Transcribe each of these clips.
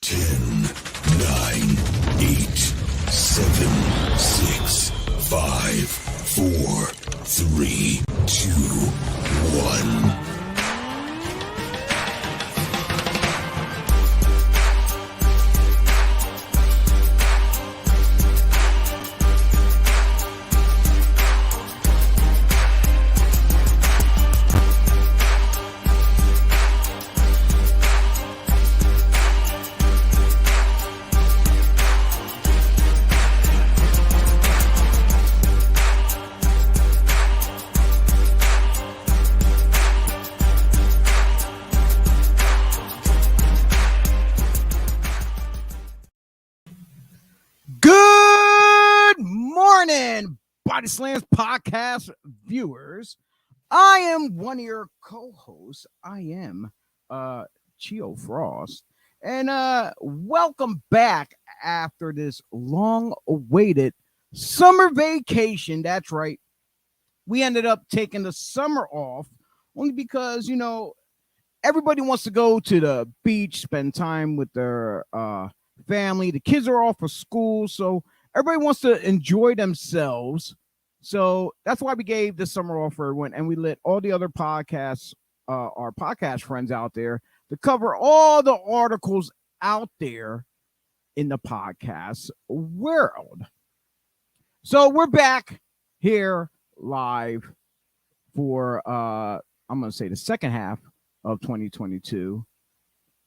10, 9, 8, 7, 6, 5, 4, 3, 2, 1. BodySlams podcast viewers, I am one of your co-hosts. I am Chio Frost, and welcome back after this long-awaited summer vacation. That's right, we ended up taking the summer off only because everybody wants to go to the beach, spend time with their family. The kids are off for school, so everybody wants to enjoy themselves. So that's why we gave the summer off for everyone, and we let all the other podcasts, our podcast friends out there, to cover all the articles out there in the podcast world. So we're back here live for, I'm going to say the second half of 2022,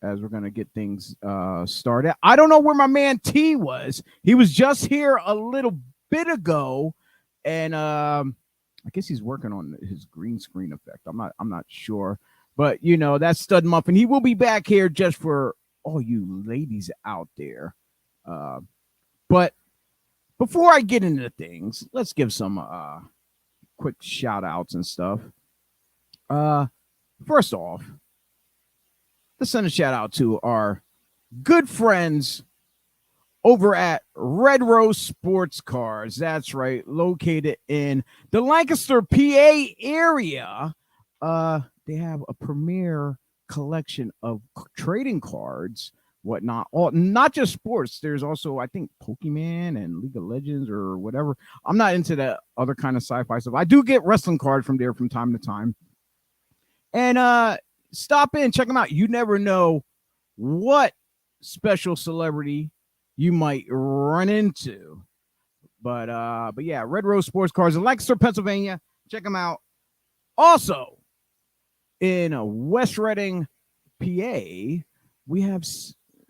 as we're going to get things started. I don't know where my man T was. He was just here a little bit ago. And I guess he's working on his green screen effect. I'm not sure, but that's Stud Muffin. He will be back here just for all you ladies out there. But before I get into things, let's give some quick shout outs and stuff. First off, let's send a shout out to our good friends over at Red Rose Sports Cars. That's right, located in the Lancaster, PA area. They have a premier collection of trading cards, whatnot. Not just sports. There's also, I think, Pokemon and League of Legends or whatever. I'm not into that other kind of sci-fi stuff. I do get wrestling cards from there from time to time. And stop in, check them out. You never know what special celebrity you might run into. But yeah, Red Rose Sports Cars in Lancaster, Pennsylvania. Check them out. Also, in West Reading, PA, we have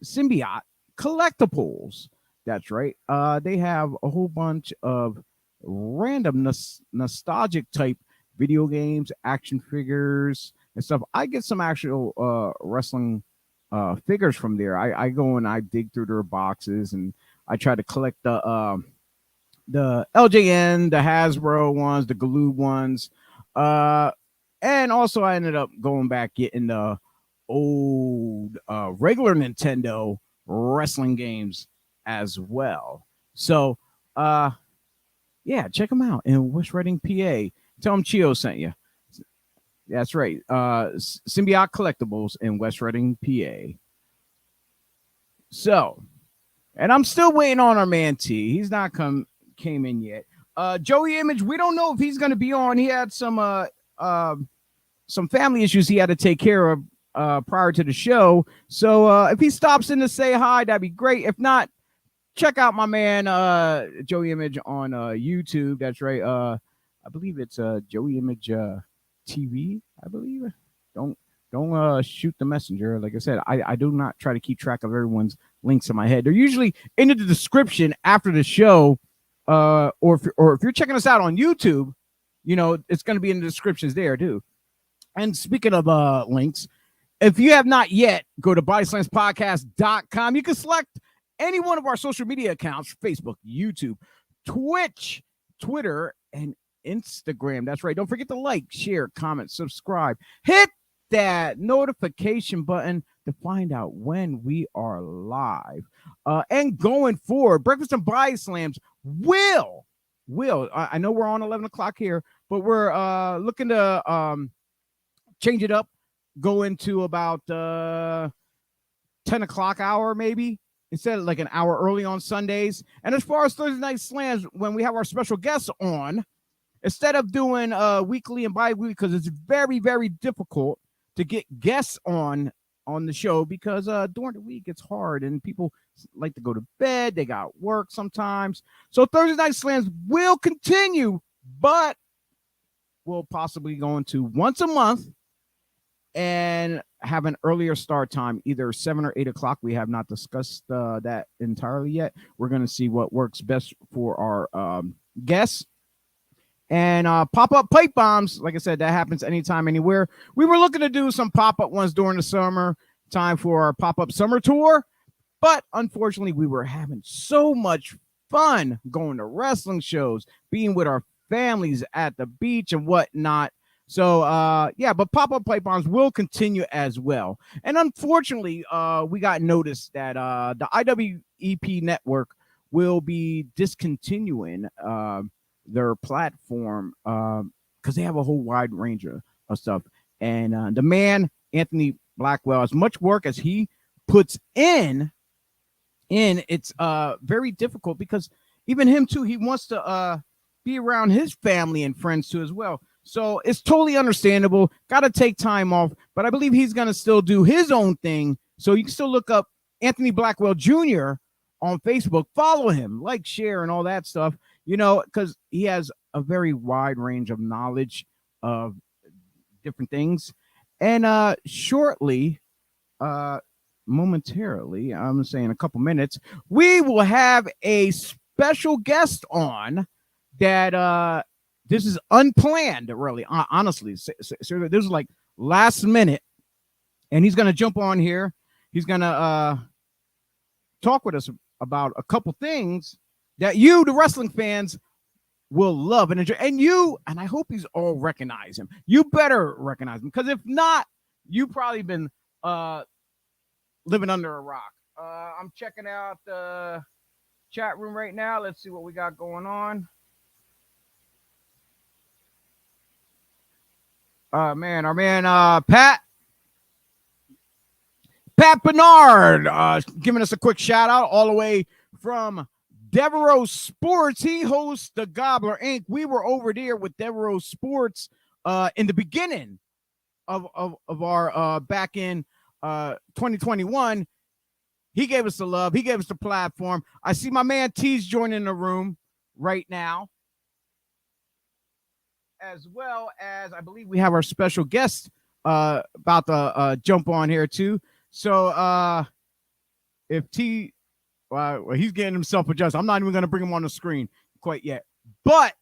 Symbiote Collectibles. That's right. They have a whole bunch of random nostalgic type video games, action figures, and stuff. I get some actual wrestling figures from there. I go and I dig through their boxes and I try to collect the LJN, the Hasbro ones, the Galoob ones, and also I ended up going back getting the old regular Nintendo wrestling games as well. So yeah, check them out in West Reading, PA. Tell them Chio sent you. That's right. Symbiote Collectibles in West Reading, PA. So, and I'm still waiting on our man T. He's not came in yet. Joey Image, we don't know if he's going to be on. He had some family issues he had to take care of prior to the show. So if he stops in to say hi, that'd be great. If not, check out my man Joey Image on YouTube. That's right. I believe it's Joey Image TV, I believe. Don't shoot the messenger. Like I said, I do not try to keep track of everyone's links in my head. They're usually in the description after the show, or if you're checking us out on YouTube, it's going to be in the descriptions there too. And speaking of links, if you have not yet, go to BodySlamsPodcast.com. You can select any one of our social media accounts: Facebook, YouTube, Twitch, Twitter, and Instagram. That's right. Don't forget to like, share, comment, subscribe. Hit that notification button to find out when we are live. And going forward, Breakfast and BodySlams will. I know we're on 11 o'clock here, but we're looking to change it up, go into about 10 10 o'clock hour, maybe, instead of like an hour early on Sundays. And as far as Thursday Night Slams, when we have our special guests on, instead of doing weekly and bi-weekly, because it's very, very difficult to get guests on the show, because during the week it's hard and people like to go to bed, they got work sometimes. So Thursday Night Slams will continue, but we'll possibly go into once a month and have an earlier start time, either 7 or 8 o'clock. We have not discussed that entirely yet. We're going to see what works best for our guests. And pop-up pipe bombs, like I said, that happens anytime, anywhere. We were looking to do some pop-up ones during the summer time for our pop-up summer tour, but unfortunately, we were having so much fun going to wrestling shows, being with our families at the beach and whatnot. So, yeah, but pop-up pipe bombs will continue as well. And unfortunately, we got notice that the IWEP network will be discontinuing their platform because they have a whole wide range of stuff. And the man, Anthony Blackwell, as much work as he puts in, it's very difficult, because even him too, he wants to be around his family and friends too as well. So it's totally understandable. Got to take time off, but I believe he's going to still do his own thing. So you can still look up Anthony Blackwell Jr. on Facebook, follow him, like, share, and all that stuff, you know, because he has a very wide range of knowledge of different things. And shortly, momentarily, I'm saying a couple minutes, we will have a special guest on that this is unplanned, really, honestly. So this is like last minute, and he's going to jump on here. He's going to talk with us about a couple things that you, the wrestling fans, will love and enjoy. And I hope he's all recognize him. You better recognize him, because if not, you probably been living under a rock. I'm checking out the chat room right now. Let's see what we got going on. Our man, Pat Bernard, giving us a quick shout out all the way from Devereaux Sports. He hosts the Gobbler Inc. We were over there with Devereaux Sports in the beginning of our back in 2021. He gave us the love. He gave us the platform. I see my man T's joining the room right now, as well as I believe we have our special guest about to jump on here too. So if T, well, he's getting himself adjusted. I'm not even going to bring him on the screen quite yet. But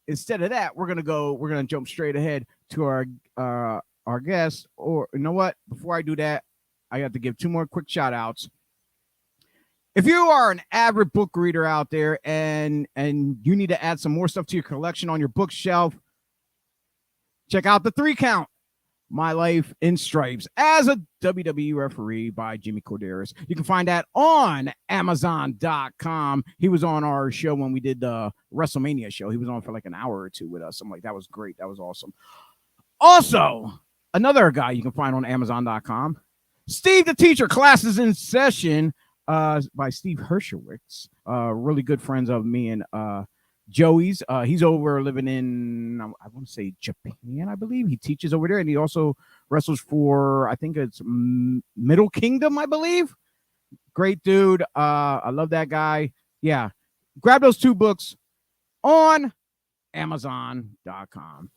instead of that, we're gonna jump straight ahead to our guest. Or you know what? Before I do that, I have to give two more quick shout outs. If you are an avid book reader out there and you need to add some more stuff to your collection on your bookshelf, check out The 3 Count, My Life in Stripes as a WWE Referee by Jimmy Corderas. You can find that on Amazon.com. He was on our show when we did the WrestleMania show. He was on for like an hour or two with us. I'm like, that was great. That was awesome. Also, another guy you can find on Amazon.com, Steve the Teacher, Classes in Session by Steve Hershowitz. Really good friends of me and Joey's. He's over living in, I want to say Japan, I believe. He teaches over there, and he also wrestles for, I think it's Middle Kingdom, I believe. Great dude. I love that guy. Yeah. Grab those two books on Amazon.com.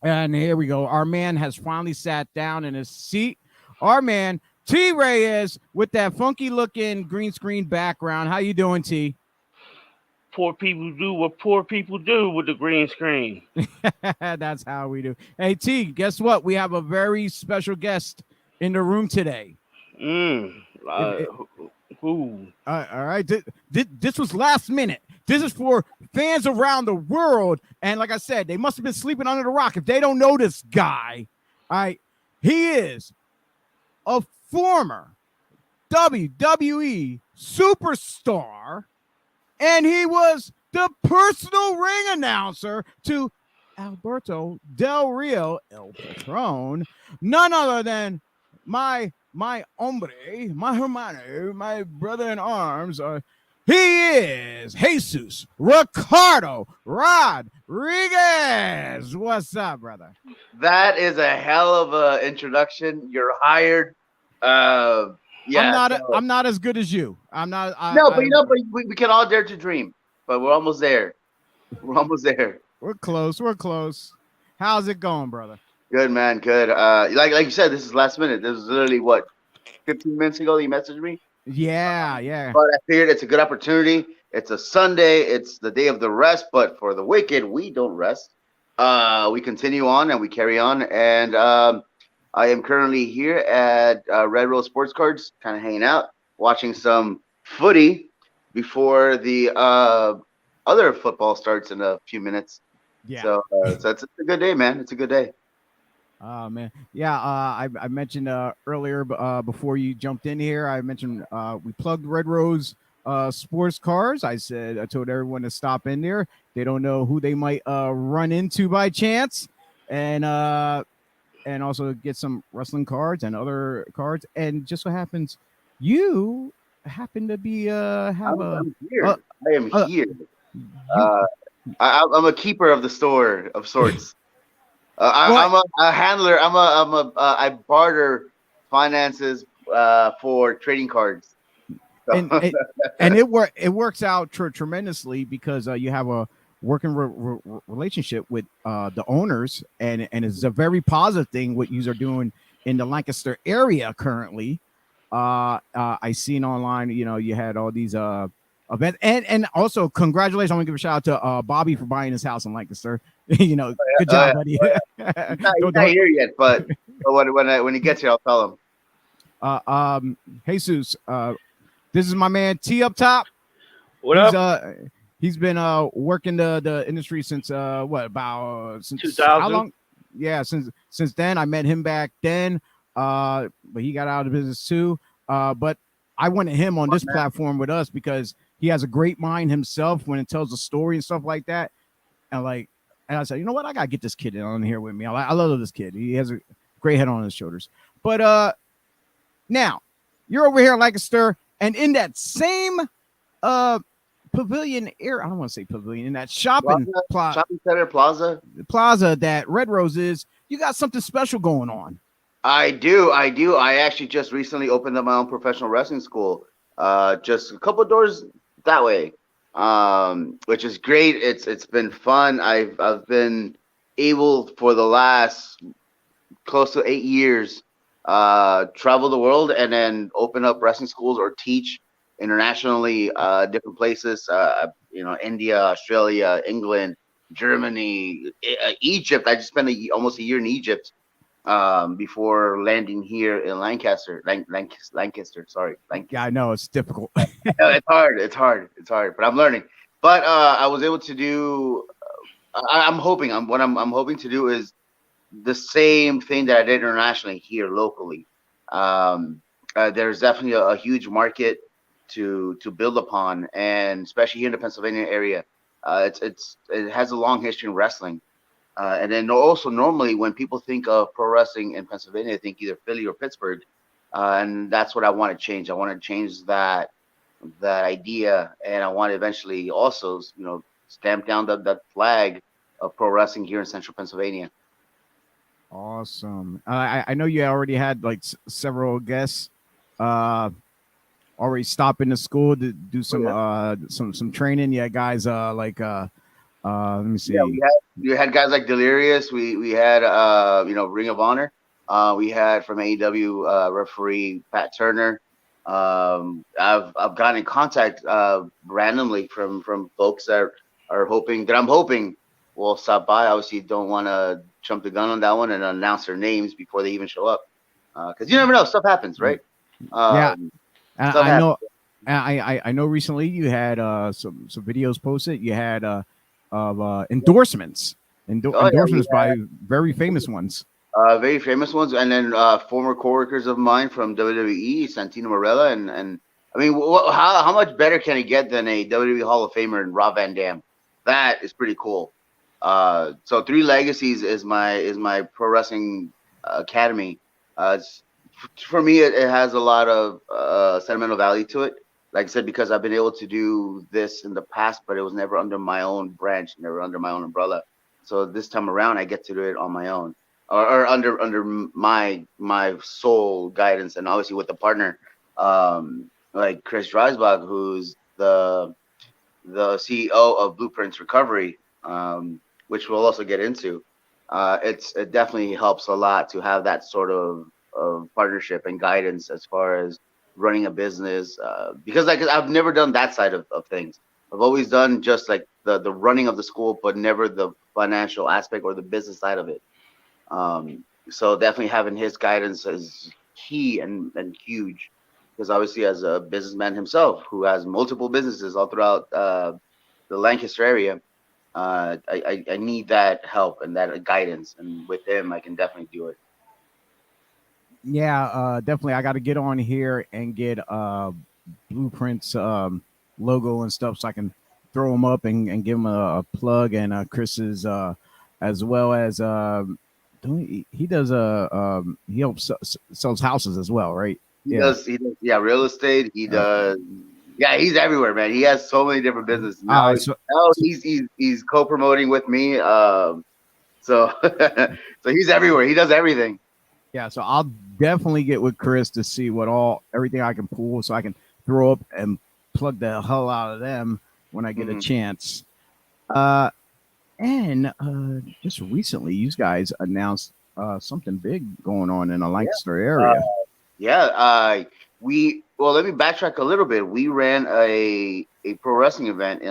And here we go. Our man has finally sat down in his seat. Our man, T. Reyes, with that funky looking green screen background. How you doing, T? Poor people do what poor people do with the green screen. That's how we do. Hey, T, guess what? We have a very special guest in the room today. Who? All right. This was last minute. This is for fans around the world. And like I said, they must have been sleeping under the rock if they don't know this guy. All right. He is a former WWE superstar, and he was the personal ring announcer to Alberto Del Rio, El Patron, none other than my my hombre, my hermano, my brother in arms. He is Jesus Ricardo Rodriguez. What's up, brother? That is a hell of a introduction. You're hired. Yeah. I'm not as good as you. I'm not. But we can all dare to dream. But we're almost there. We're almost there. We're close. We're close. How's it going, brother? Good, man. Good. Like you said, this is last minute. This is literally what 15 minutes ago you messaged me. Yeah. But I figured it's a good opportunity. It's a Sunday. It's the day of the rest. But for the wicked, we don't rest. We continue on and we carry on. And I am currently here at Red Rose Sports Cards, kind of hanging out, watching some footy before the other football starts in a few minutes. Yeah. So it's a good day, man. It's a good day. Oh man, yeah. I mentioned earlier, before you jumped in here, I mentioned we plugged Red Rose Sports Cars. I told everyone to stop in there. They don't know who they might run into by chance, and also get some wrestling cards and other cards. And just so happens, you happen to be I'm here. I am here. I'm a keeper of the store of sorts. I'm a handler. I barter finances for trading cards. So. And it works out tremendously because you have a working relationship with the owners, and it's a very positive thing what you are doing in the Lancaster area currently. I seen online, you had all these events, and also congratulations. I want to give a shout out to Bobby for buying his house in Lancaster. Good job, buddy. He's not here yet, but when he gets here, I'll tell him. Jesus, this is my man T up top. What up? He's been working the industry since since 2000? How long? Yeah, since then. I met him back then, but he got out of business too. But I wanted him on this platform with us because he has a great mind himself when it tells a story and stuff like that. And I said, you know what? I gotta get this kid on here with me. I love this kid. He has a great head on his shoulders. But now you're over here in Lancaster, and in that same pavilion area, I don't want to say pavilion, in that shopping center plaza that Red Rose is, you got something special going on. I do. I actually just recently opened up my own professional wrestling school, just a couple doors that way, which is great. It's been fun. I've been able for the last close to 8 years travel the world and then open up wrestling schools or teach internationally, different places, India, Australia, England, Germany, Egypt. I just spent almost a year in Egypt before landing here in Lancaster. Sorry. Yeah, I know it's difficult. It's hard, but I'm learning. But I was able to do. I'm hoping to do is the same thing that I did internationally here locally. There's definitely a huge market to build upon, and especially here in the Pennsylvania area, it has a long history in wrestling. And then also normally when people think of pro wrestling in Pennsylvania, they think either Philly or Pittsburgh, and that's what I want to change. I want to change that idea, and I want to eventually also stamp down that flag of pro wrestling here in Central Pennsylvania. Awesome. I know you already had several guests already stop in the school to do some training. Yeah, guys let me see. Yeah, we had guys like Delirious. We had Ring of Honor. We had from AEW referee Pat Turner. I've gotten in contact randomly from folks that I'm hoping will stop by. Obviously, don't want to jump the gun on that one and announce their names before they even show up, because you never know, stuff happens, right? Yeah, and I know recently you had some videos posted. You had of endorsements by very famous ones. Very famous ones, and then former coworkers of mine from WWE, Santino Marella, and I mean, how much better can it get than a WWE Hall of Famer and Rob Van Dam? That is pretty cool. So Three Legacies is my pro wrestling academy. It's for me, it has a lot of sentimental value to it. Like I said, because I've been able to do this in the past, but it was never under my own branch, never under my own umbrella. So this time around, I get to do it on my own, or under my sole guidance, and obviously with the partner, like Chris Dreisbach, who's the CEO of Blueprints Recovery, which we'll also get into. It definitely helps a lot to have that sort of partnership and guidance as far as running a business. Because like I've never done that side of things. I've always done just like the running of the school, but never the financial aspect or the business side of it. So definitely having his guidance is key and huge, because obviously as a businessman himself who has multiple businesses all throughout the Lancaster area, I need that help and that guidance, and with him I can definitely do it. Yeah, definitely. I got to get on here and get Blueprints logo and stuff so I can throw them up and give them a plug. And Chris's as well as he does he helps sells houses as well, right? He does, yeah, real estate. He does, yeah, he's everywhere, man. He has so many different businesses now. He's co-promoting with me. So so he's everywhere. He does everything. Yeah, so I'll definitely get with Chris to see everything I can pull so I can throw up and plug the hell out of them when I get a chance. And just recently, you guys announced something big going on in the Lancaster area. Let me backtrack a little bit. We ran a pro wrestling event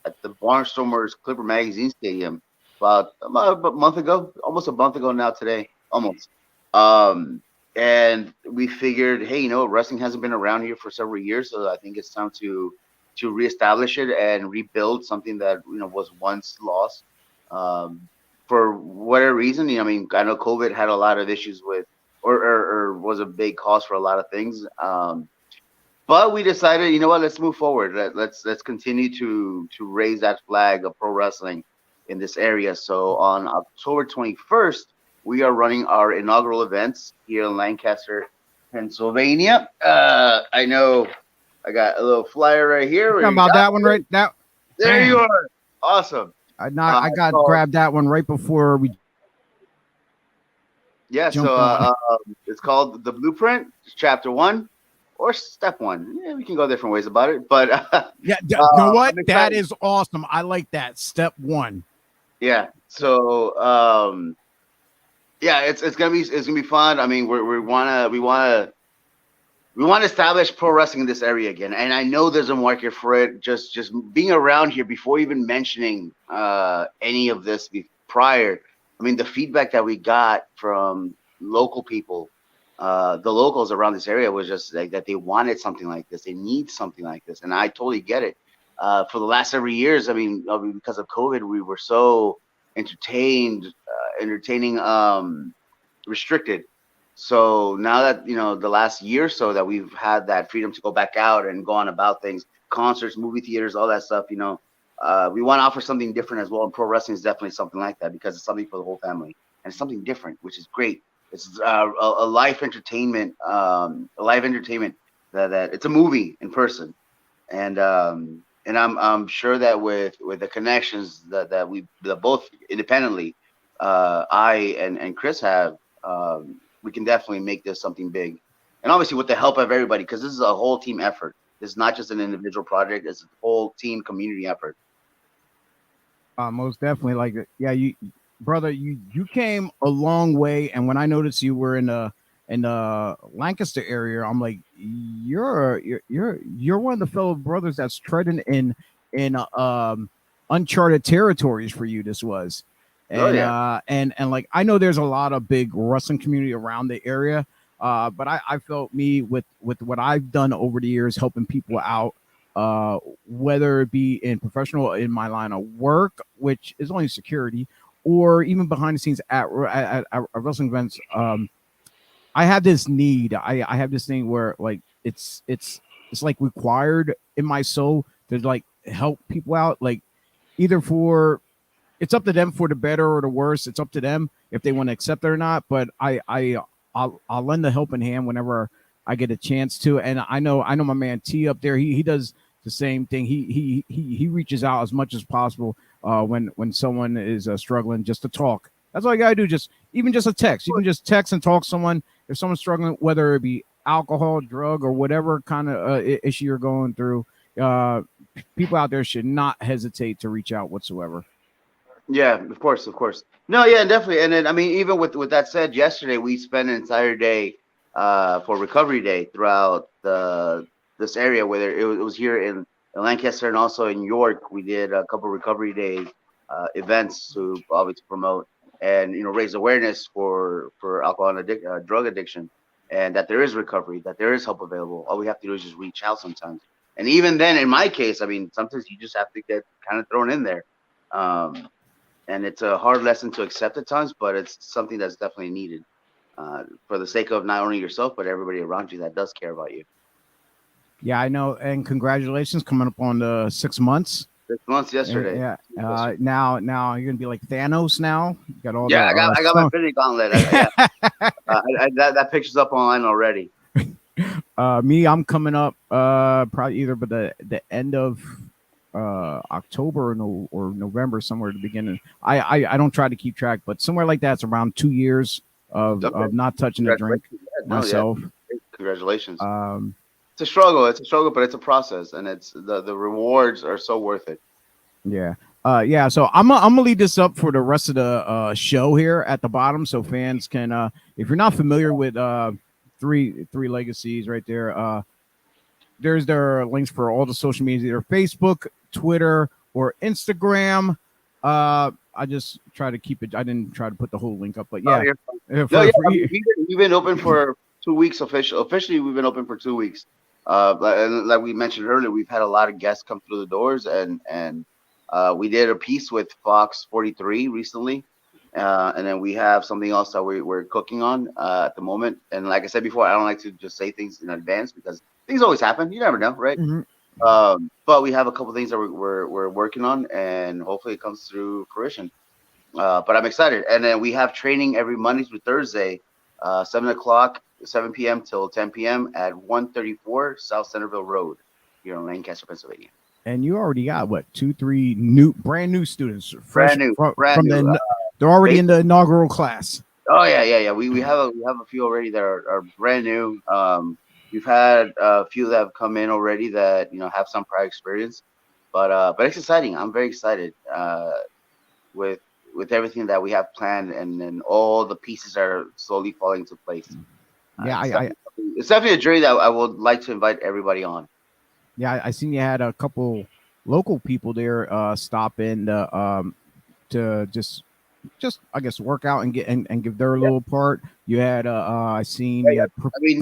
at the Barnstormers Clipper Magazine Stadium about a month ago, almost a month ago now today, almost. And we figured, hey, wrestling hasn't been around here for several years, so I think it's time to reestablish it and rebuild something that was once lost. For whatever reason, I mean, I know COVID had a lot of issues with, or was a big cause for a lot of things. But we decided, let's move forward. Let's continue to raise that flag of pro wrestling in this area. So on October 21st, we are running our inaugural events here in Lancaster, Pennsylvania. I know I got a little flyer right here. How about that one right now? There you are. Awesome. I got grabbed that one right before we. Yeah, so it's called The Blueprint, Chapter 1 or Step 1. Yeah, we can go different ways about it, but yeah, you know what? That is awesome. I like that. Step 1. Yeah. So yeah, it's gonna be fun. I mean, we wanna establish pro wrestling in this area again, and I know there's a market for it. Just being around here before even mentioning any of this prior. I mean, the feedback that we got from local people, the locals around this area, was just like that they wanted something like this. They need something like this, and I totally get it. For the last several years, I mean, because of COVID, we were so entertaining restricted. So now that the last year or so that we've had that freedom to go back out and go on about things, concerts, movie theaters, all that stuff, we want to offer something different as well. And pro wrestling is definitely something like that, because it's something for the whole family and it's something different, which is great. It's a live entertainment, that it's a movie in person, and I'm sure that with the connections that both independently, I and Chris have, we can definitely make this something big, and obviously with the help of everybody, because this is a whole team effort. It's not just an individual project; it's a whole team community effort. Most definitely, like, yeah, you came a long way, and when I noticed you were in the Lancaster area, I'm like, you're one of the fellow brothers that's treading in uncharted territories for you. This was. And and like, I know there's a lot of big wrestling community around the area, but I felt with what I've done over the years, helping people out, whether it be in professional, in my line of work, which is only security, or even behind the scenes at wrestling events. I have this need. I have this thing where, like, it's like required in my soul to, like, help people out, like, either for. It's up to them for the better or the worse. It's up to them if they want to accept it or not. But I I'll lend a helping hand whenever I get a chance to. And I know my man T up there. He does the same thing. He reaches out as much as possible when someone is struggling, just to talk. That's all you gotta do. Even just a text. You can just text and talk to someone if someone's struggling, whether it be alcohol, drug, or whatever kind of issue you're going through. People out there should not hesitate to reach out whatsoever. Yeah, of course. No, yeah, definitely. And then, I mean, even with that said, yesterday we spent an entire day for Recovery Day throughout this area, whether it was here in Lancaster and also in York. We did a couple Recovery Day events to obviously promote and raise awareness for alcohol and drug addiction, and that there is recovery, that there is help available. All we have to do is just reach out sometimes. And even then, in my case, I mean, sometimes you just have to get kind of thrown in there. And it's a hard lesson to accept at times, but it's something that's definitely needed for the sake of not only yourself, but everybody around you that does care about you. Yeah, I know. And congratulations, coming up on the 6 months. 6 months yesterday. Yeah. Now you're gonna be like Thanos now. You got all I got my Infinity Gauntlet. That picture's up online already. Me, I'm coming up probably either by the end of October or November, somewhere at the beginning. I don't try to keep track, but somewhere like that. It's around 2 years of not touching a drink myself. Yeah. Congratulations. It's a struggle, but it's a process, and it's the rewards are so worth it. Yeah. So I'm gonna lead this up for the rest of the show here at the bottom, so fans can if you're not familiar with three legacies right there, there's their links for all the social media, either Facebook, Twitter, or Instagram. I just try to keep it. I didn't try to put the whole link up, but yeah. We've been open for 2 weeks officially. We've been open for 2 weeks. Like we mentioned earlier, we've had a lot of guests come through the doors, and we did a piece with Fox 43 recently, and then we have something else that we're cooking on at the moment. And like I said before, I don't like to just say things in advance because things always happen. You never know, right? Mm-hmm. But we have a couple things that we're working on, and hopefully it comes through fruition. But I'm excited. And then we have training every Monday through Thursday, 7 p.m. till 10 p.m. at 134 South Centerville Road here in Lancaster, Pennsylvania. And you already got what, 2-3 brand new students, brand new. They're already in the inaugural class. Oh yeah. We have a few already that are brand new. We've had a few that have come in already that have some prior experience, but it's exciting. I'm very excited with everything that we have planned, and then all the pieces are slowly falling into place. Yeah, it's definitely a journey that I would like to invite everybody on. Yeah, I seen you had a couple local people there stop in to just I guess work out and get and give their little part. You had I seen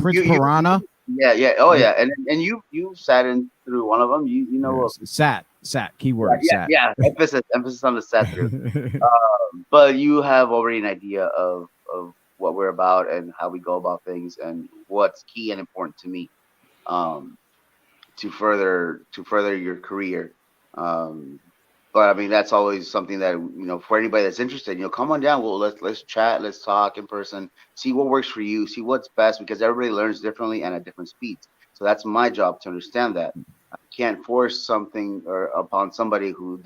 Prince Piranha. Yeah. Oh yeah, and you sat in through one of them. You know sat keyword sat. Yeah. Emphasis on the sat through. But you have already an idea of what we're about and how we go about things and what's key and important to me to further your career. But I mean, that's always something that for anybody that's interested, come on down. Well, let's chat, let's talk in person, see what works for you, see what's best, because everybody learns differently and at different speeds. So that's my job to understand that. I can't force something upon somebody who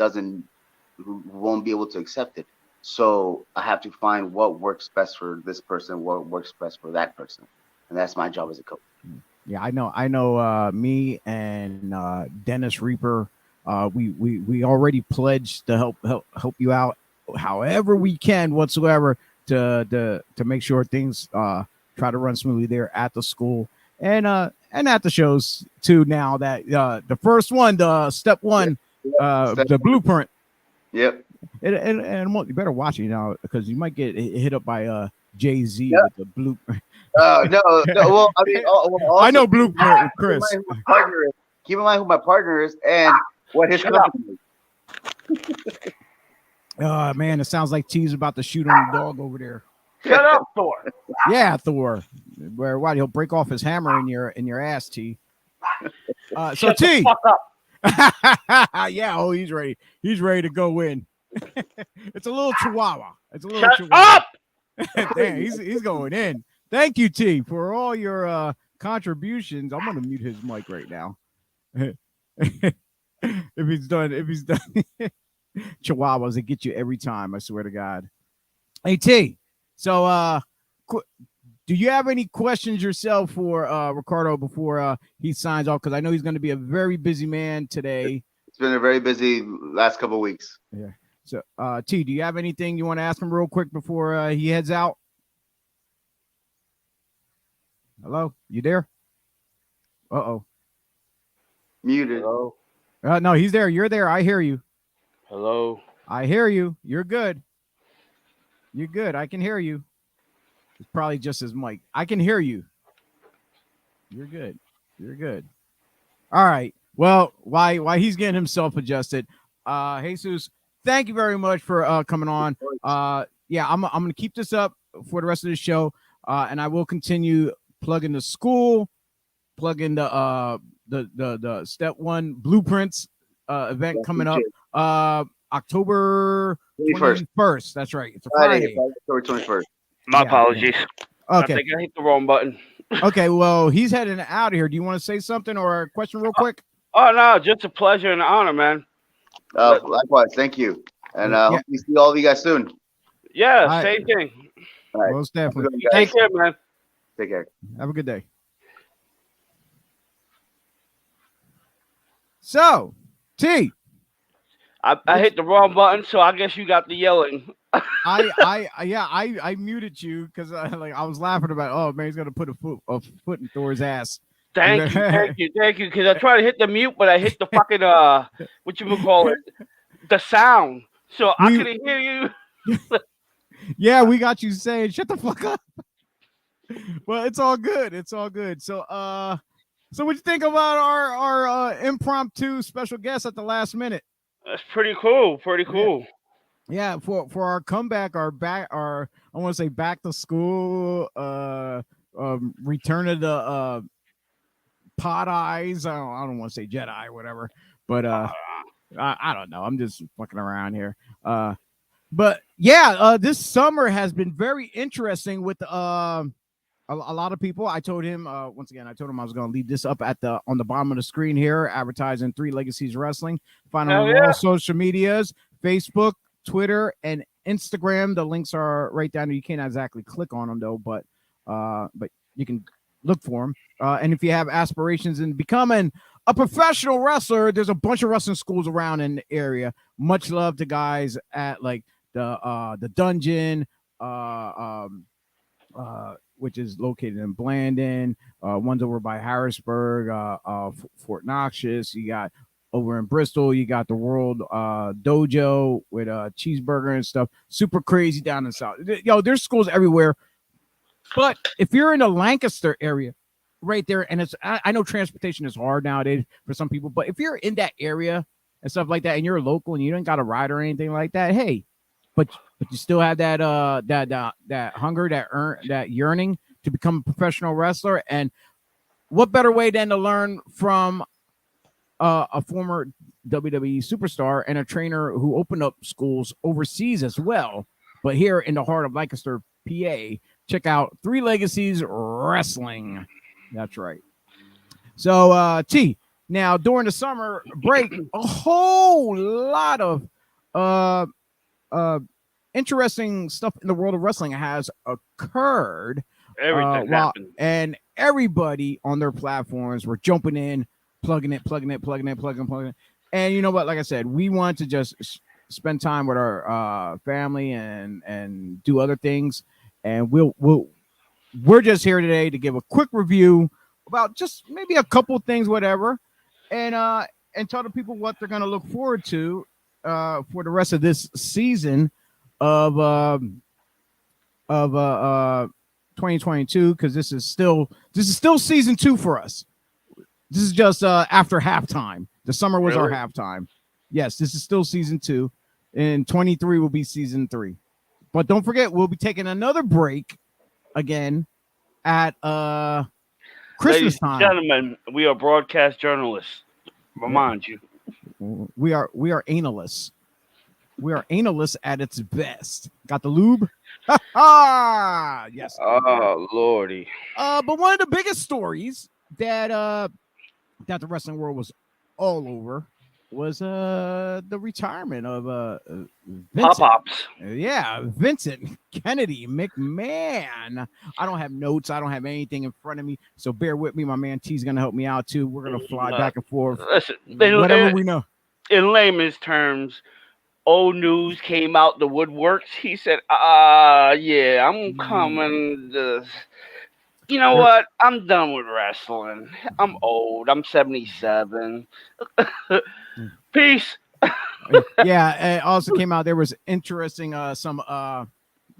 won't be able to accept it. So I have to find what works best for this person, what works best for that person, and that's my job as a coach. Yeah, I know. Me and Dennis Reaper, we already pledged to help you out however we can whatsoever to make sure things try to run smoothly there at the school and at the shows too. Now that the first one, the step one, the blueprint. Yep. And you better watch it now because you might get hit up by Jay-Z with the blueprint. No. Well, I mean, I know blueprint, Chris. Keep in mind who my partner is and what his company is. Man, it sounds like T's about to shoot on the dog over there. Shut up, Thor. Yeah, Thor. Where what? He'll break off his hammer in your ass, T. So T. Fuck up. Yeah, he's ready. He's ready to go in. It's a little chihuahua. Shut up. Damn, he's going in. Thank you, T, for all your contributions. I'm gonna mute his mic right now. if he's done, Chihuahuas, they get you every time. I swear to God. Hey, T. So, do you have any questions yourself for Ricardo before he signs off? Because I know he's going to be a very busy man today. It's been a very busy last couple of weeks. Yeah. So, T, do you have anything you want to ask him real quick before he heads out? Hello, you there? Uh-oh. Muted. Hello. No, he's there. You're there. I hear you. Hello. I hear you. You're good. You're good. I can hear you. It's probably just his mic. I can hear you. You're good. You're good. All right. Well, why he's getting himself adjusted. Jesus, thank you very much for coming on. Yeah, I'm gonna keep this up for the rest of the show. And I will continue plugging the school, plugging the step 1 blueprints event coming up October 21st. That's right. It's a Friday. October 21st. My apologies. Okay. I think I hit the wrong button. Okay, well, he's heading out of here. Do you want to say something or a question real quick? Oh, no, just a pleasure and an honor, man. Likewise, thank you. And hope we see all of you guys soon. Yeah, same thing. All right. Most definitely. Take care, man. Take care. Have a good day. So, T. I hit the wrong button, so I guess you got the yelling. I muted you because I was laughing about, oh man, he's gonna put a foot in Thor's ass. Thank you. Because I tried to hit the mute, but I hit the fucking what you would call it, the sound, so I couldn't hear you. Yeah, we got you saying shut the fuck up. Well, it's all good. It's all good. So so what you think about our impromptu special guest at the last minute? That's pretty cool. Pretty cool. Yeah, for our comeback, our I want to say back to school, return of the Pod Eyes. I don't want to say Jedi or whatever, but I don't know. I'm just fucking around here. But yeah, this summer has been very interesting with a lot of people. I told him once again, I was going to leave this up on the bottom of the screen here, advertising 3 Legacies Wrestling. Find them on all social medias, Facebook, Twitter, and Instagram. The links are right down there. You can't exactly click on them though, but you can look for them. And if you have aspirations in becoming a professional wrestler, there's a bunch of wrestling schools around in the area. Much love to guys at like the Dungeon, which is located in Blandon. One's over by Harrisburg, Fort Knox. You got over in Bristol, you got the World Dojo with cheeseburger and stuff. Super crazy down in the south. Yo, there's schools everywhere. But if you're in the Lancaster area, right there, and I know transportation is hard nowadays for some people, but if you're in that area and stuff like that, and you're local and you don't got a ride or anything like that, hey, but you still have that hunger, that yearning to become a professional wrestler. And what better way than to learn from a former WWE superstar and a trainer who opened up schools overseas as well, but here in the heart of Lancaster, PA. Check out 3 Legacies Wrestling. That's right. So, T, now during the summer break, a whole lot of interesting stuff in the world of wrestling has occurred. Everything happened. And everybody on their platforms were jumping in, plugging it. And you know what? Like I said, we want to just spend time with our family and do other things. And we're just here today to give a quick review about just maybe a couple things, whatever, and tell the people what they're going to look forward to for the rest of this season of 2022, because this is still season 2 for us. This is just after halftime. The summer was our halftime. Yes, this is still season 2, and 23 will be season 3. But don't forget, we'll be taking another break again at Christmas time. Ladies and gentlemen, we are broadcast journalists. Remind you. We are analysts. We are analysts at its best. Got the lube? Yes. Oh lordy. But one of the biggest stories that that the wrestling world was all over was the retirement of Pop Vincent. Pops. Yeah, Vincent Kennedy McMahon. I don't have notes. I don't have anything in front of me. So bear with me. My man T's gonna help me out too. We're gonna fly back and forth. Listen, Whatever we know. in layman's terms, old news came out the woodworks. He said, yeah, I'm coming to. You know what? I'm done with wrestling. I'm old. I'm 77. Peace. Yeah, it also came out there was interesting some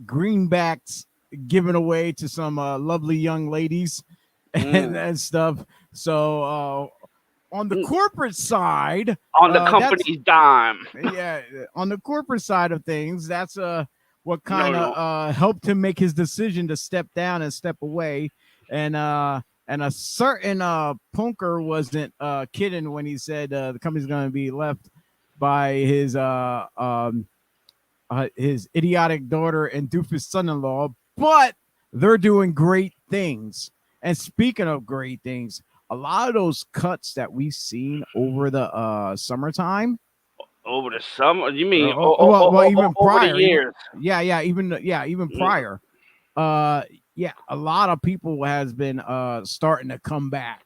greenbacks given away to some lovely young ladies and stuff. So on the corporate side, on the company's dime. Yeah, on the corporate side of things, that's what kind of helped him make his decision to step down and step away. And a certain punker wasn't kidding when he said the company's going to be left by his idiotic daughter and doofus son-in-law, but they're doing great things. And speaking of great things, a lot of those cuts that we've seen over the summertime. Over the summer? You mean even prior? Over the years? Even prior. Yeah, a lot of people has been starting to come back.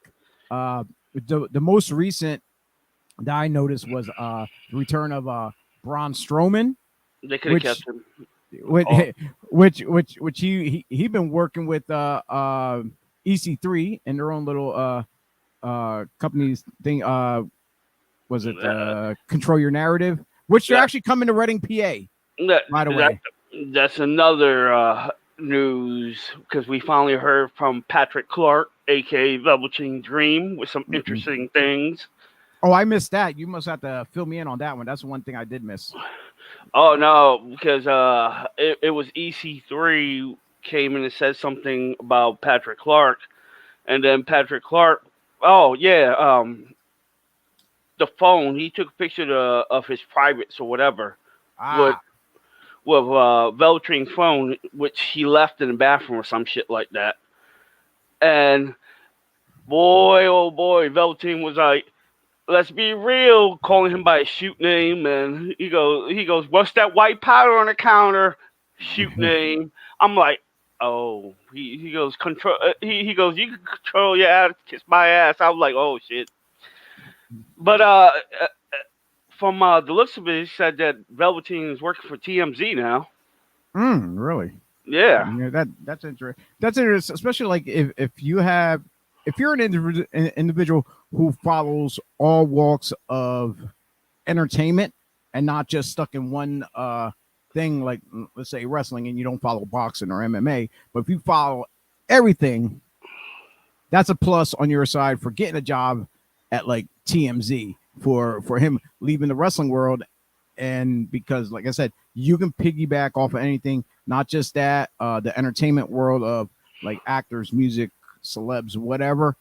The most recent that I noticed was the return of Braun Strowman. They could have kept him. Which he been working with EC3 and their own little companies thing. Was it Control Your Narrative? Which they're actually coming to Reading, PA. By the way, that's another news because we finally heard from Patrick Clark, aka Velveteen Dream, with some interesting things. Oh, I missed that. You must have to fill me in on that one. That's one thing I did miss. Oh no, because it was EC3 came in and said something about Patrick Clark, and then Patrick Clark. Oh yeah, the phone. He took a picture of his privates or whatever with Velveteen's phone, which he left in the bathroom or some shit like that. And boy, oh boy, Velveteen was like, let's be real, calling him by his shoot name, and he goes, what's that white powder on the counter? Shoot name. I'm like, oh, he goes, control. He goes, you can control your ass, kiss my ass. I was like, oh shit. But from the looks of it, he said that Velveteen is working for TMZ now. Really? Yeah. That's interesting. That's interesting, especially like if you're an individual who follows all walks of entertainment and not just stuck in one thing, like let's say wrestling, and you don't follow boxing or MMA, but if you follow everything, that's a plus on your side for getting a job at like TMZ for him leaving the wrestling world. And because like I said, you can piggyback off of anything, not just that, the entertainment world of like actors, music, celebs, whatever.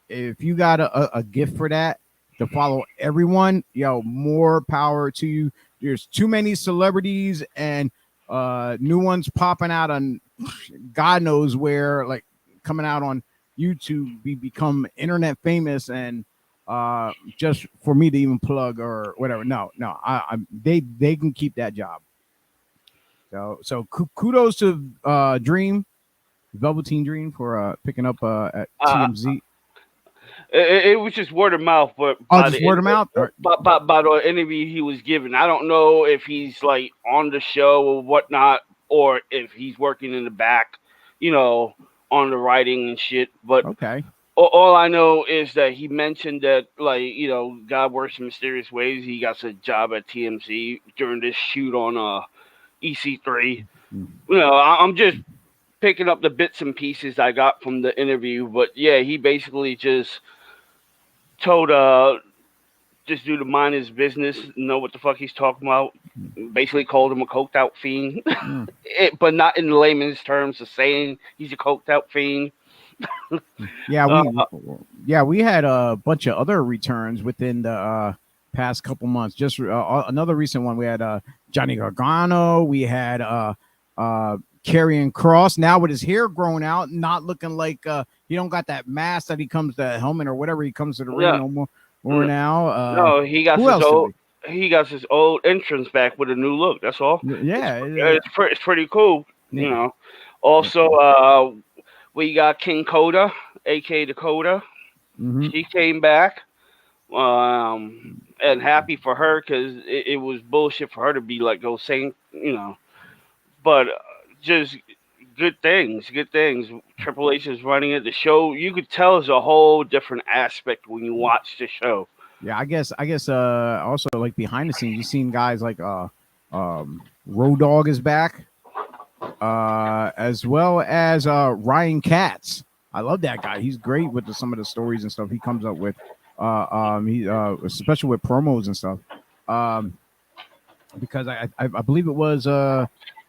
If you got a gift for that to follow everyone, more power to you. There's too many celebrities and new ones popping out on God knows where, like coming out on YouTube, become internet famous, and just for me to even plug or whatever. No, they can keep that job. So kudos to Dream, Velveteen Dream, for picking up at TMZ. It was just word of mouth, but just word of mouth. By the interview he was given, I don't know if he's like on the show or whatnot, or if he's working in the back, on the writing and shit. But okay. All I know is that he mentioned that, like, God works in mysterious ways. He got a job at TMZ during this shoot on EC3. I'm just picking up the bits and pieces I got from the interview. But, yeah, he basically just told just do to mind his business, know what the fuck he's talking about. Basically called him a coked out fiend. But not in layman's terms of saying he's a coked out fiend. We had a bunch of other returns within the past couple months. Just another recent one. We had Johnny Gargano. We had Karrion Kross now with his hair growing out, not looking like he don't got that mask that he comes to helmet or whatever he comes to the ring no more. Or now, no, he got who his else did old. He got his old entrance back with a new look. That's all. Yeah, It's pretty cool. Yeah. You know. Also, we got King Coda, aka Dakota. Mhm. She came back. And happy for her because it was bullshit for her to be let go. Saying, but just good things. Triple H is running it. The show, you could tell, is a whole different aspect when you watch the show. Yeah, I guess also like behind the scenes, you've seen guys like Road Dogg is back, as well as Ryan Katz. I love that guy. He's great with some of the stories and stuff he comes up with. He especially with promos and stuff. Because I believe it was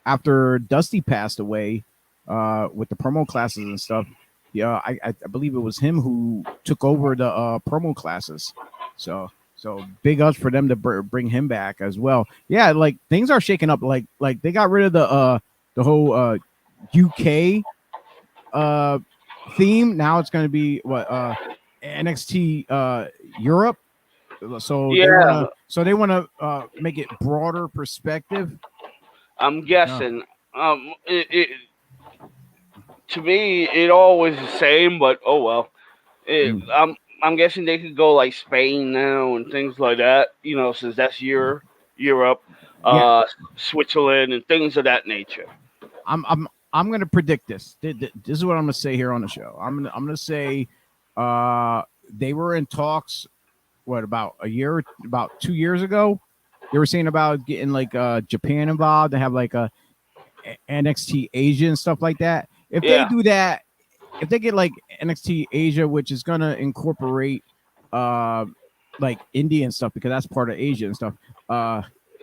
after Dusty passed away, with the promo classes and stuff. Yeah, I believe it was him who took over the promo classes. So big ups for them to bring him back as well. Yeah, like things are shaking up. Like they got rid of the whole UK theme. Now it's going to be what NXT Europe. So they want to make it broader perspective. I'm guessing. To me, it always the same, but oh well. I'm guessing they could go like Spain now and things like that. Since that's Europe, Switzerland, and things of that nature. I'm gonna predict this. This is what I'm gonna say here on the show. I'm gonna say, they were in talks. What about about 2 years ago? They were saying about getting like Japan involved to have like a NXT Asia and stuff like that. If they do that, if they get like NXT Asia, which is gonna incorporate like India and stuff because that's part of Asia and stuff.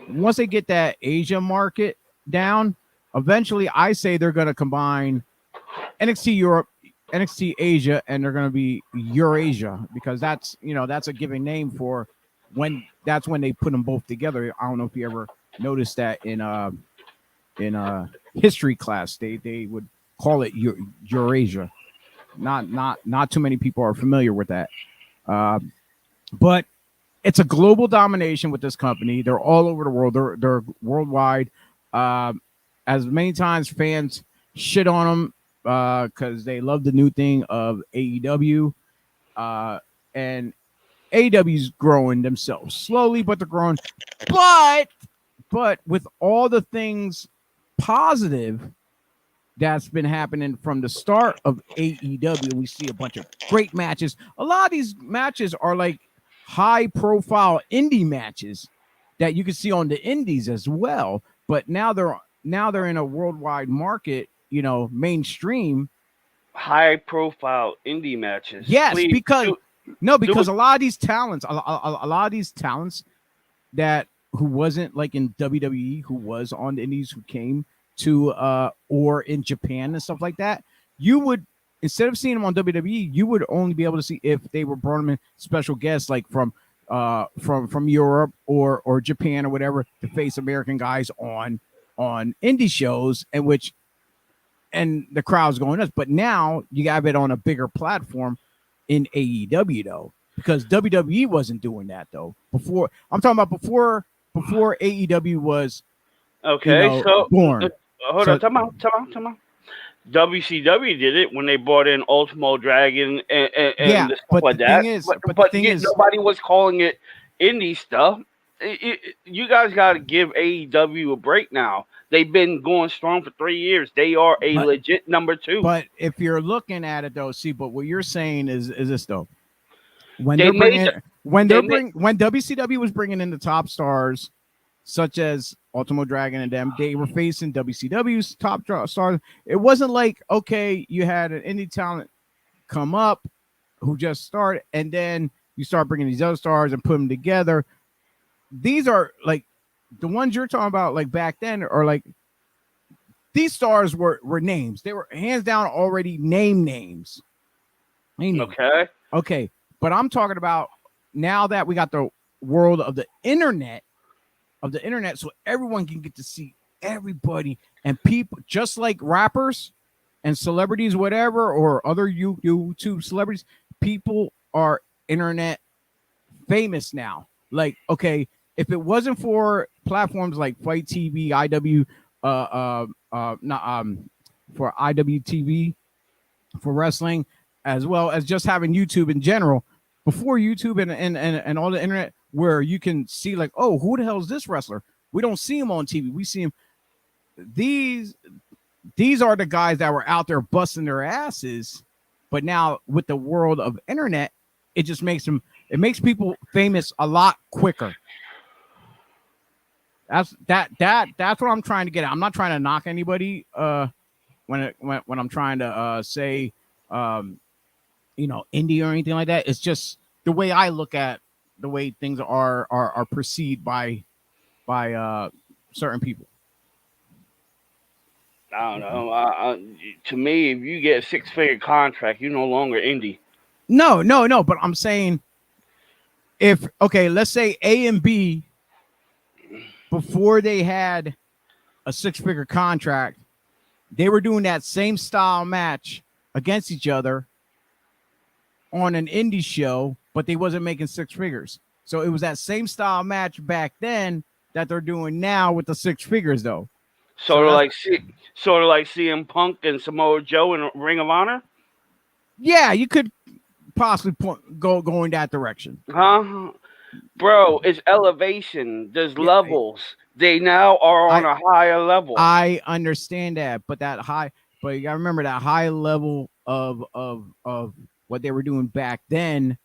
Once they get that Asia market down, eventually I say they're gonna combine NXT Europe, NXT Asia, and they're gonna be Eurasia because that's a given name for when they put them both together. I don't know if you ever noticed that in history class, they would call it Eurasia. Not too many people are familiar with that, but it's a global domination with this company. They're all over the world. They're worldwide. As many times fans shit on them because they love the new thing of AEW, and AEW's growing themselves slowly, but they're growing. But with all the things positive that's been happening from the start of AEW, we see a bunch of great matches. A lot of these matches are like high-profile indie matches that you can see on the indies as well. But now they're in a worldwide market, mainstream. High-profile indie matches. Yes, Please, because a lot of these talents, a lot of these talents that who wasn't like in WWE, who was on the indies, who came to or in Japan and stuff like that, you would, instead of seeing them on WWE, you would only be able to see if they were brought them in special guests like from Europe or Japan or whatever to face American guys on indie shows, and the crowd's going nuts. But now you have it on a bigger platform in AEW though, because WWE wasn't doing that though. Before, I'm talking about before AEW was born. Hold on, time out. WCW did it when they brought in Ultimo Dragon and the stuff like that. Nobody was calling it indie stuff. You guys got to give AEW a break now. They've been going strong for 3 years. They are legit number 2. But if you're looking at it though, but what you're saying is this though. When WCW was bringing in the top stars, such as Ultimo Dragon and them, they were facing WCW's top stars. It wasn't like, okay, you had an indie talent come up who just started, and then you start bringing these other stars and put them together. These are like the ones you're talking about, like back then, are like these stars were names. They were hands down already names. Okay. But I'm talking about now that we got the world of the internet, so everyone can get to see everybody and people, just like rappers and celebrities, whatever, or other YouTube celebrities, people are internet famous now. Like, okay, if it wasn't for platforms like Fight TV, IW, not for IWTV for wrestling, as well as just having YouTube in general. Before YouTube and all the internet, where you can see like, oh, who the hell is this wrestler? We don't see him on TV. We see him. These are the guys that were out there busting their asses. But now with the world of internet, it just makes them. It makes people famous a lot quicker. That's what I'm trying to get at. I'm not trying to knock anybody when I'm trying to say indie or anything like that. It's just the way I look at the way things are perceived by certain people. I don't know. To me, if you get a 6-figure contract, you're no longer indie. No. But I'm saying, let's say A and B, before they had a 6-figure contract, they were doing that same style match against each other on an indie show, but they wasn't making 6 figures. So it was that same style match back then that they're doing now with the 6 figures, though. Sort of like CM Punk and Samoa Joe in Ring of Honor. Yeah, you could possibly go in that direction. Huh? Bro, it's elevation. There's levels. They now are on a higher level. I understand that, but you gotta remember that high level of what they were doing back then.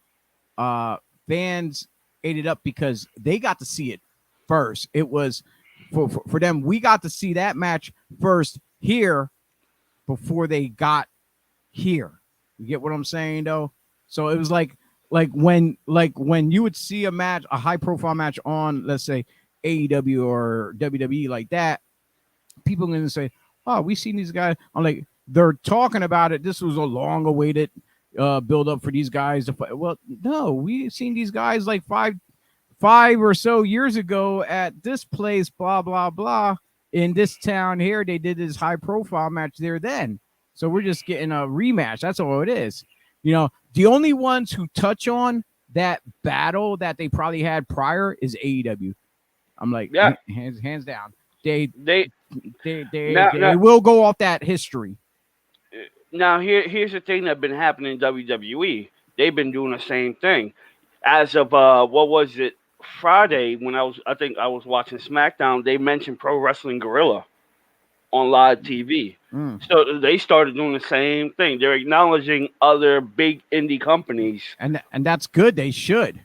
Fans ate it up because they got to see it first. It was for them. We got to see that match first here before they got here. You get what I'm saying, though? So it was like when you would see a match, a high profile match on, let's say, AEW or WWE like that, people are going to say, oh, we seen these guys. I'm like, they're talking about it. This was a long awaited build up for these guys to fight. Well, no, we seen these guys like five or so years ago at this place, blah, blah, blah. In this town here, they did this high profile match there then. So we're just getting a rematch. That's all it is. The only ones who touch on that battle that they probably had prior is AEW. I'm like, yeah, hands down. They will go off that history. Now here's the thing that's been happening in WWE. They've been doing the same thing. As of what was it, Friday, when I was watching SmackDown, they mentioned Pro Wrestling Guerrilla on live TV. So they started doing the same thing. They're acknowledging other big indie companies, and that's good. They should.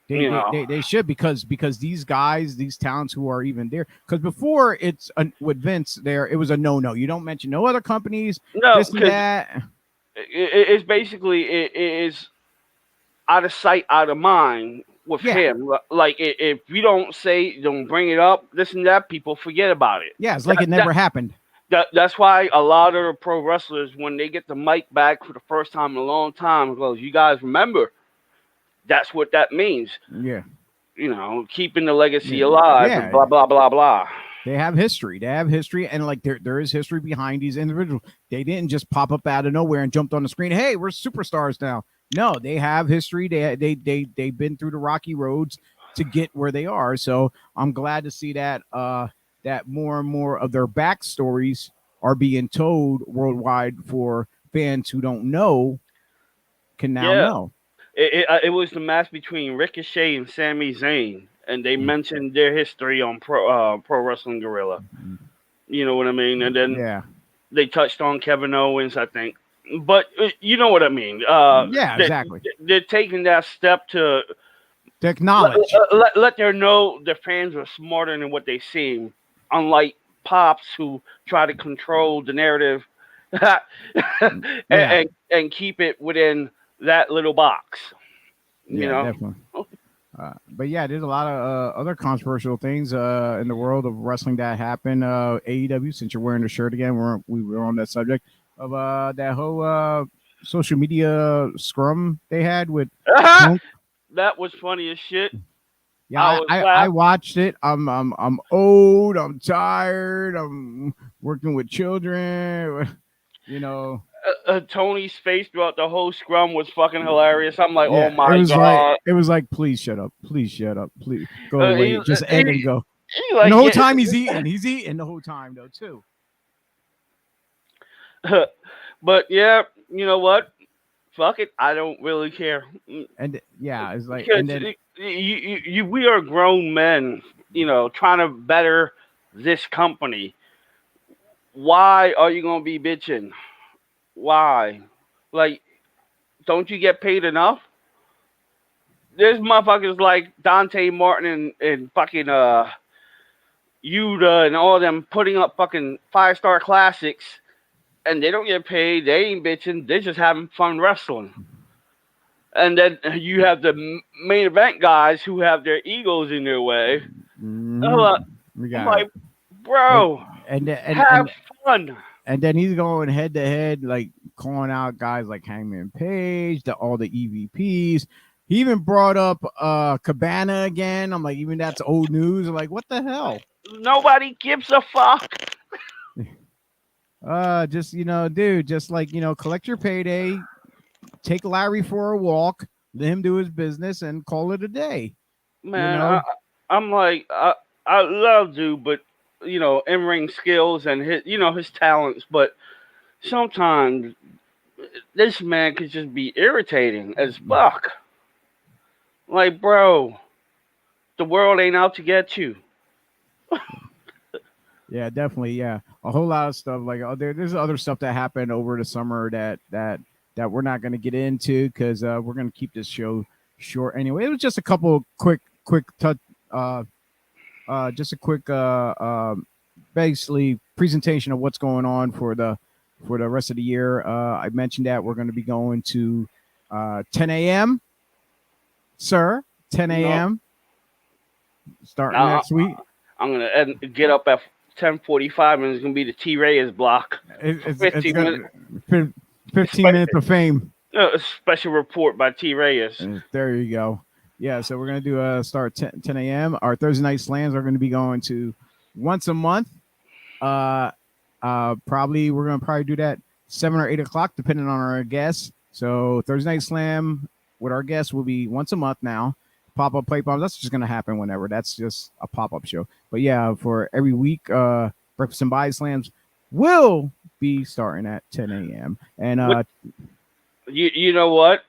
They should because these guys, these talents who are even there. Because before with Vince there, it was a no. You don't mention no other companies. No, this and that. It's basically it is out of sight, out of mind with him. Like if you don't bring it up, this and that, people forget about it. Yeah, it's like it never happened. That's why a lot of the pro wrestlers, when they get the mic back for the first time in a long time, goes, you guys remember, that's what that means. Yeah. Keeping the legacy alive, and blah, blah, blah, blah. They have history. And like there is history behind these individuals. They didn't just pop up out of nowhere and jumped on the screen. Hey, we're superstars now. No, they have history. They've been through the rocky roads to get where they are. So I'm glad to see that that more and more of their backstories are being told worldwide for fans who don't know can now know. It was the match between Ricochet and Sami Zayn, and they mentioned their history on Pro Wrestling Guerrilla. You know what I mean? And then they touched on Kevin Owens, I think. But you know what I mean? Exactly. They're taking that step to acknowledge, let their know their fans are smarter than what they seem. Unlike Pops, who try to control the narrative and keep it within that little box. You know? Definitely. But yeah, there's a lot of other controversial things in the world of wrestling that happened. AEW, since you're wearing the shirt again, we were on that subject of that whole social media scrum they had with that was funny as shit. Yeah, was I watched it. I'm old. I'm tired. I'm working with children. You know. Tony's face throughout the whole scrum was fucking hilarious. I'm like, oh Yeah, my god. it was like, please shut up. Please shut up. Please go Uh, away. he, Just end and go. he And the like whole getting, time he's eating. He's eating the whole time though too. but yeah, you know what? Fuck it. I don't really care. And yeah, it's like, Because and then we are grown men, trying to better this company. Why are you gonna be bitching? Why? Like, don't you get paid enough? There's motherfuckers like Dante Martin and fucking Yuta and all them putting up fucking 5-star classics, and they don't get paid. They ain't bitching. They're just having fun wrestling. And then you have the main event guys who have their egos in their way. we I'm got like, bro, have fun. and then he's going head to head, like calling out guys like Hangman Page, all the EVPs. He even brought up Cabana again. I'm like, even that's old news. I'm like, what the hell? Nobody gives a fuck. Just dude, just like collect your payday, take Larry for a walk, let him do his business, and call it a day. Man, I'm like, I love dude, but in-ring skills and his talents, but sometimes this man could just be irritating as fuck. Like, bro, the world ain't out to get you. Yeah, definitely. Yeah, a whole lot of stuff. Like, there's other stuff that happened over the summer that we're not going to get into because we're going to keep this show short. Anyway, it was just a couple quick just a quick basically presentation of what's going on for the rest of the year. I mentioned that we're going to be going to 10 a.m. Sir, 10 a.m. starting next week. I'm gonna get up at 10:45, and it's gonna be the T Reyes block. It's 15 minutes. 15 minutes of fame. A special report by T Reyes. There you go. Yeah, so we're gonna do start 10 a.m. Our Thursday night slams are going to be going to once a month. Probably we're gonna do that 7 or 8 o'clock, depending on our guests. So Thursday night slam with our guests will be once a month now. Pop-up play bombs, that's just gonna happen whenever. That's just a pop-up show. But yeah, for every week, breakfast and BodySlams will be starting at 10 a.m. And you know what?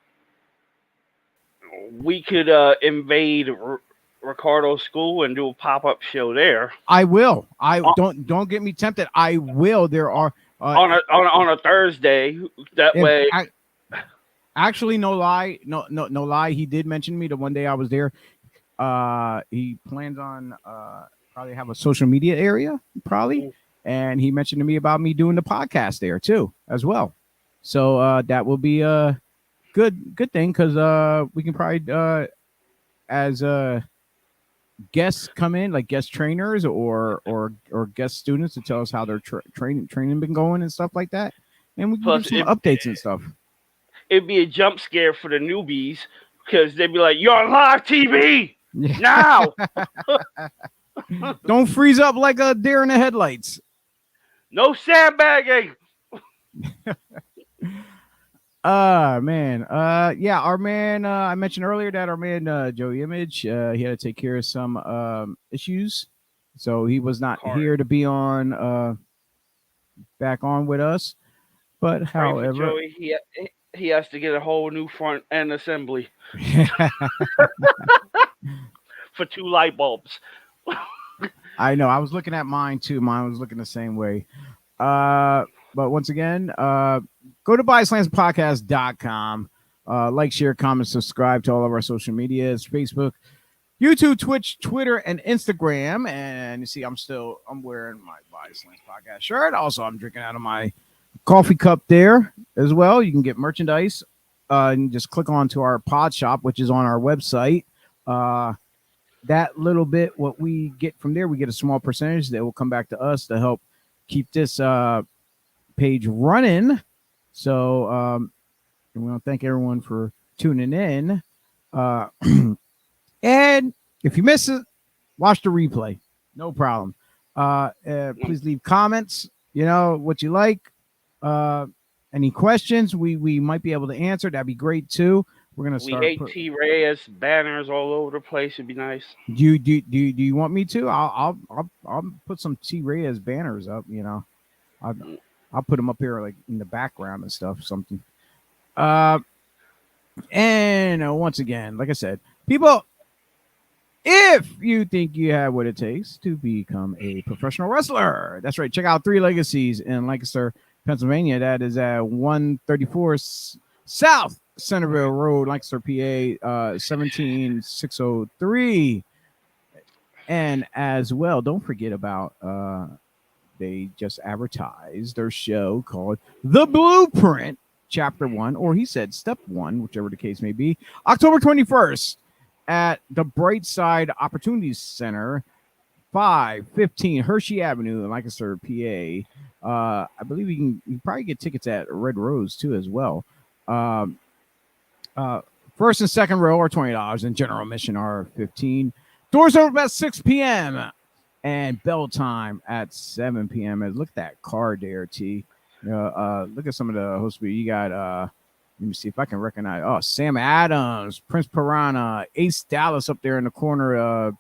We could invade Ricardo's school and do a pop-up show there. I will. Don't get me tempted. I will. There are on a Thursday. That way. Actually, no lie. No lie. He did mention to me the one day I was there. He plans on probably have a social media area, probably. And he mentioned to me about me doing the podcast there too, as well. So that will be a good thing because we can probably as guests come in, like guest trainers or guest students, to tell us how their training been going and stuff like that, and we can give some updates and stuff. It'd be a jump scare for the newbies because they'd be like, "You're on live TV now." Don't freeze up like a deer in the headlights. No sandbagging. Man. Yeah, our man, I mentioned earlier that our man, Joey Image, he had to take care of some issues. So he was not here to be on, back on with us. But however, Joey, he has to get a whole new front end assembly for 2 light bulbs. I know. I was looking at mine too. Mine was looking the same way. But once again, go to BodySlamsPodcast.com. Like, share, comment, subscribe to all of our social medias: Facebook, YouTube, Twitch, Twitter, and Instagram. And you see, I'm wearing my BodySlams Podcast shirt. Also, I'm drinking out of my coffee cup there as well. You can get merchandise. And just click on to our pod shop, which is on our website. That little bit, what we get from there, we get a small percentage that will come back to us to help keep this page running. So we want to thank everyone for tuning in. And If you miss it, watch the replay. No problem. Please leave comments. You know what you like. Any questions we might be able to answer. That'd be great too. We're gonna start. We hate T-Reyes banners all over the place. It'd be nice. Do you want me to? I'll put some T-Reyes banners up. You know, I'll put them up here like in the background and stuff. Something. And once again, like I said, people, if you think you have what it takes to become a professional wrestler, that's right. Check out Three Legacies in Lancaster, Pennsylvania. That is at 134 South Centerville Road, Lancaster, PA, 17603. And as well, don't forget about they just advertised their show called The Blueprint Chapter 1, or he said Step 1, whichever the case may be, October 21st at the Brightside Opportunities Center, 515 Hershey Avenue in Lancaster, PA. I believe you can probably get tickets at Red Rose too as well. First and second row are $20 and general admission are $15. Doors open at 6 p.m. and bell time at 7 p.m. And look at that card there, T. Look at some of the hosts. You got let me see if I can recognize. Oh, Sam Adams, Prince Piranha, Ace Dallas up there in the corner.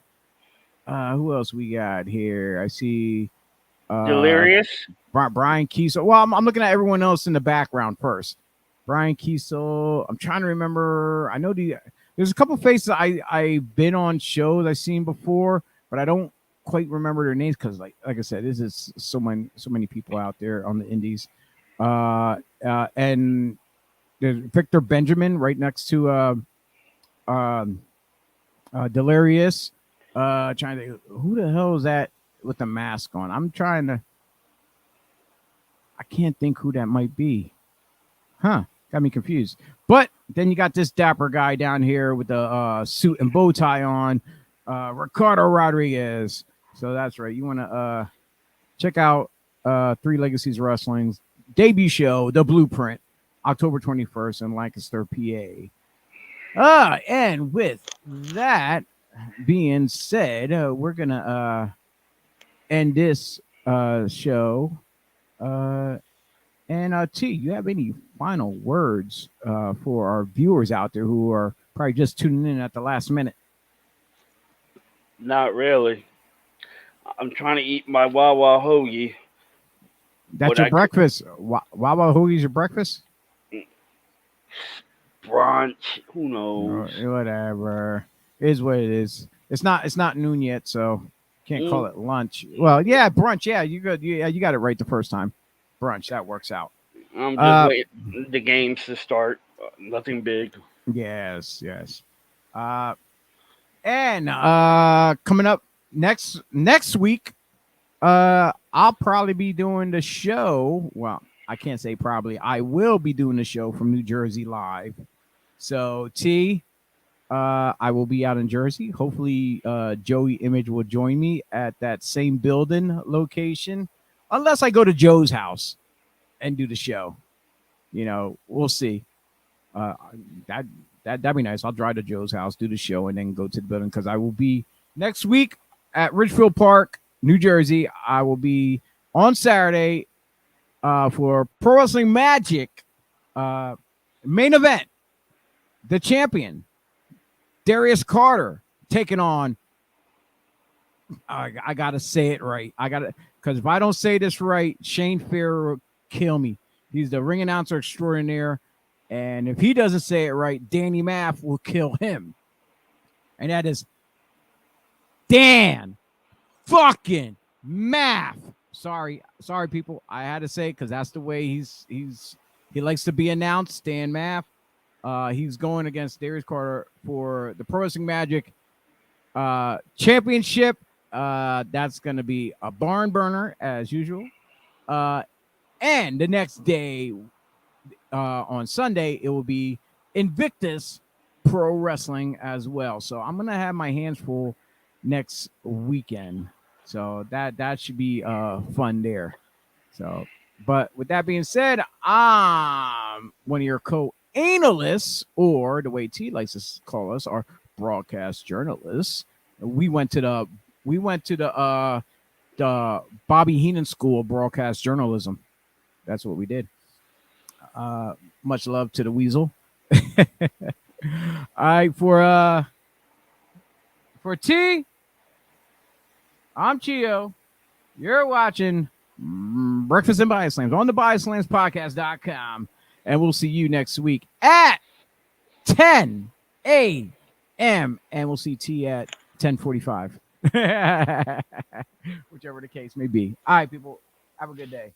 Who else we got here? I see Delirious. Brian Kiesel. Well, I'm looking at everyone else in the background first. Brian Kiesel. I'm trying to remember. I know there's a couple faces I've been on shows I've seen before, but I don't quite remember their names because, like I said, this is so many people out there on the indies. And there's Victor Benjamin right next to Delirious. Trying to who the hell is that with the mask on? I can't think who that might be. Got me confused. But then you got this dapper guy down here with the suit and bow tie on, Ricardo Rodriguez. So that's right. You want to check out Three Legacies Wrestling's debut show, The Blueprint, October 21st in Lancaster, PA. And with that being said, we're going to end this show. And T, you have any final words for our viewers out there who are probably just tuning in at the last minute? Not really. I'm trying to eat my Wawa hoagie. That's your breakfast. Wawa hoagie's your breakfast? Brunch. Who knows? Whatever. It is what it is. It's not noon yet, so can't call it lunch. Well, yeah, brunch. Yeah, you good. Yeah, you got it right the first time. Brunch. That works out. I'm just waiting the games to start. Nothing big. Yes. And coming up next week, I'll probably be doing the show. Well, I can't say probably. I will be doing the show from New Jersey live. So T, I will be out in Jersey. Hopefully, Joey Image will join me at that same building location, unless I go to Joe's house and do the show. You know, we'll see. That'd be nice. I'll drive to Joe's house, do the show, and then go to the building because I will be next week at Ridgefield Park, New Jersey. I will be on Saturday for Pro Wrestling Magic main event. The champion, Darius Carter, taking on. I gotta say it right. Because if I don't say this right, Shane Fair will kill me. He's the ring announcer extraordinaire. And if he doesn't say it right, Danny Maff will kill him. And that is Dan fucking Maff. Sorry, people. I had to say it because that's the way he likes to be announced, Dan Maff. He's going against Darius Carter for the Pro Wrestling Magic Championship. That's going to be a barn burner as usual. And the next day, on Sunday, it will be Invictus Pro Wrestling as well. So I'm going to have my hands full next weekend. So that should be fun there. So, but with that being said, I'm one of your co-analysts, or the way T likes to call us, our broadcast journalists. We went to the Bobby Heenan School of Broadcast Journalism. That's what we did. Much love to the Weasel. All right, for T, I'm Chio. You're watching Breakfast and BodySlams on the BodySlamsPodcast.com. And we'll see you next week at 10 a.m. And we'll see T at 10:45. Whichever the case may be. All right, people. Have a good day.